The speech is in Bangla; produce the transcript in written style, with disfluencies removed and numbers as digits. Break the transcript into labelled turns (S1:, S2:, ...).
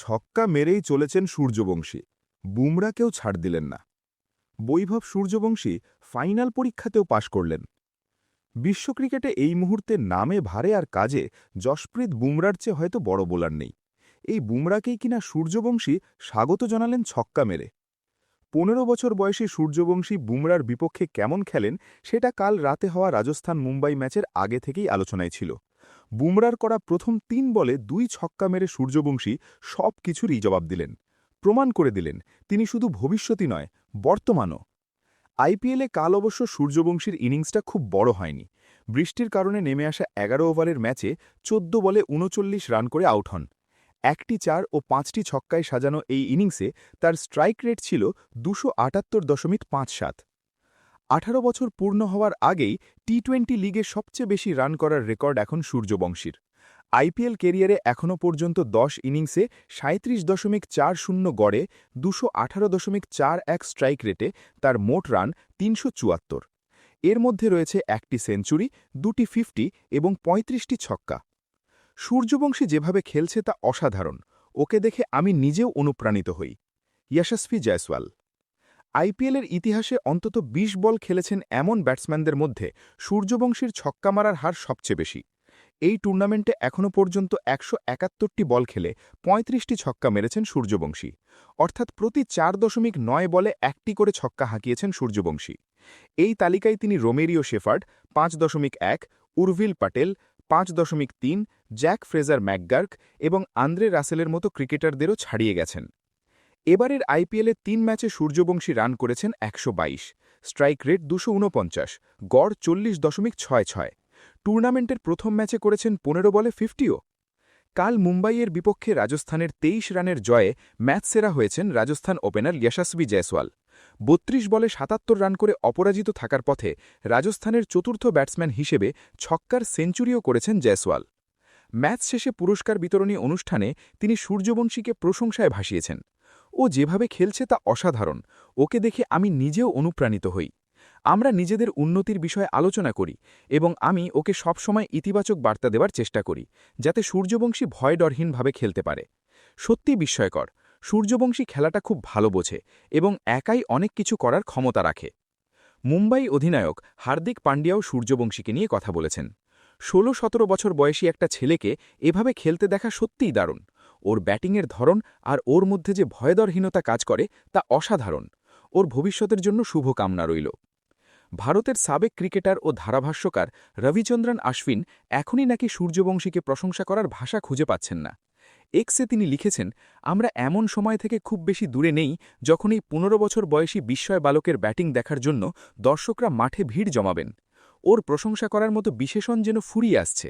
S1: ছক্কা মেরেই চলেছেন সূর্যবংশী। বুমরাকেও ছাড় দিলেন না। বৈভব সূর্যবংশী ফাইনাল পরীক্ষাতেও পাশ করলেন। বিশ্ব ক্রিকেটে এই মুহূর্তে নামে ভারে আর কাজে জশপ্রীত বুমরার চেয়ে হয়তো বড় বোলার নেই। এই বুমরাকেই কিনা সূর্যবংশী স্বাগত জানালেন ছক্কা মেরে। ১৫ বছর বয়সী সূর্যবংশী বুমরার বিপক্ষে কেমন খেলেন সেটা কাল রাতে হওয়া রাজস্থান মুম্বাই ম্যাচের আগে থেকেই আলোচনায় ছিল। বুমরার করা প্রথম ৩ বলে ২ ছক্কা মেরে সূর্যবংশী সব কিছুরই জবাব দিলেন। প্রমাণ করে দিলেন তিনি শুধু ভবিষ্যতই নয়, বর্তমানও। আইপিএলে কাল অবশ্য সূর্যবংশীর ইনিংসটা খুব বড় হয়নি। বৃষ্টির কারণে নেমে আসা ১১ ওভারের ম্যাচে ১৪ বলে ৩৯ রান করে আউট হন। ১টি ৪ ও ৫টি ছক্কায় সাজানো এই ইনিংসে তার স্ট্রাইক রেট ছিল ২৭৮.৫৭। ১৮ বছর পূর্ণ হওয়ার আগেই টি-২০ লিগে সবচেয়ে বেশি রান করার রেকর্ড এখন সূর্যবংশীর। আইপিএল ক্যারিয়ারে এখনও পর্যন্ত ১০ ইনিংসে ৩৭.৪০ গড়ে ২১৮.৪১ স্ট্রাইক রেটে তার মোট রান ৩৭৪। এর মধ্যে রয়েছে ১টি সেঞ্চুরি, ২টি ৫০ এবং ৩৫টি ছক্কা। সূর্যবংশী যেভাবে খেলছে তা অসাধারণ। ওকে দেখে আমি নিজেও অনুপ্রাণিত হই। যশস্বী জয়সওয়াল। আইপিএলের ইতিহাসে অন্তত ২০ বল খেলেছেন এমন ব্যাটসম্যানদের মধ্যে সূর্যবংশীর ছক্কা মারার হার সবচেয়ে বেশি। এই টুর্নামেন্টে এখনও পর্যন্ত ১৭১টি বল খেলে ৩৫টি ছক্কা মেরেছেন সূর্যবংশী, অর্থাৎ প্রতি ৪.৯ বলে ১টি করে ছক্কা হাঁকিয়েছেন সূর্যবংশী। এই তালিকায় তিনি রোমেরিও শেফার্ড ৫.১, উর্ভিল প্যাটেল ৫.৩, জ্যাক ফ্রেজার ম্যাকগার্ক এবং আন্দ্রে রাসেলের মতো ক্রিকেটারদেরও ছাড়িয়ে গেছেন। এবারের আইপিএলে ৩ ম্যাচে সূর্যবংশী রান করেছেন ১২২, স্ট্রাইক রেট ২৪৯, গড় ৪০.৬৬। টুর্নামেন্টের প্রথম ম্যাচে করেছেন ১৫ বলে ৫০ও। কাল মুম্বাইয়ের বিপক্ষে রাজস্থানের ২৩ রানের জয়ে ম্যাচ সেরা হয়েছেন রাজস্থান ওপেনার যশস্বী জয়সওয়াল। ৩২ বলে ৭৭ রান করে অপরাজিত থাকার পথে রাজস্থানের চতুর্থ ব্যাটসম্যান হিসেবে ছক্কার সেঞ্চুরিও করেছেন জয়সওয়াল। ম্যাচ শেষে পুরস্কার বিতরণী অনুষ্ঠানে তিনি সূর্যবংশীকে প্রশংসায় ভাসিয়েছেন। ও যেভাবে খেলছে তা অসাধারণ। ওকে দেখে আমি নিজেও অনুপ্রাণিত হই। আমরা নিজেদের উন্নতির বিষয়ে আলোচনা করি এবং আমি ওকে সবসময় ইতিবাচক বার্তা দেওয়ার চেষ্টা করি, যাতে সূর্যবংশী ভয়ডরহীনভাবে খেলতে পারে। সত্যি বিস্ময়কর, সূর্যবংশী খেলাটা খুব ভালো বোঝে এবং একাই অনেক কিছু করার ক্ষমতা রাখে। মুম্বাই অধিনায়ক হার্দিক পান্ডিয়াও সূর্যবংশীকে নিয়ে কথা বলেছেন। ১৬-১৭ বছর বয়সী একটা ছেলেকে এভাবে খেলতে দেখা সত্যিই দারুণ। ওর ব্যাটিংয়ের ধরন আর ওর মধ্যে যে ভয়দরহীনতা কাজ করে তা অসাধারণ। ওর ভবিষ্যতের জন্য শুভকামনা রইল। ভারতের সাবেক ক্রিকেটার ও ধারাভাষ্যকার রবিচন্দ্রন আশ্বিন এখনই নাকি সূর্যবংশীকে প্রশংসা করার ভাষা খুঁজে পাচ্ছেন না। এক্সে তিনি লিখেছেন, আমরা এমন সময় থেকে খুব বেশি দূরে নেই যখন এই ১৫ বছর বয়সী বিস্ময় বালকের ব্যাটিং দেখার জন্য দর্শকরা মাঠে ভিড় জমাবেন। ওর প্রশংসা করার মতো বিশেষণ যেন ফুরিয়ে আসছে।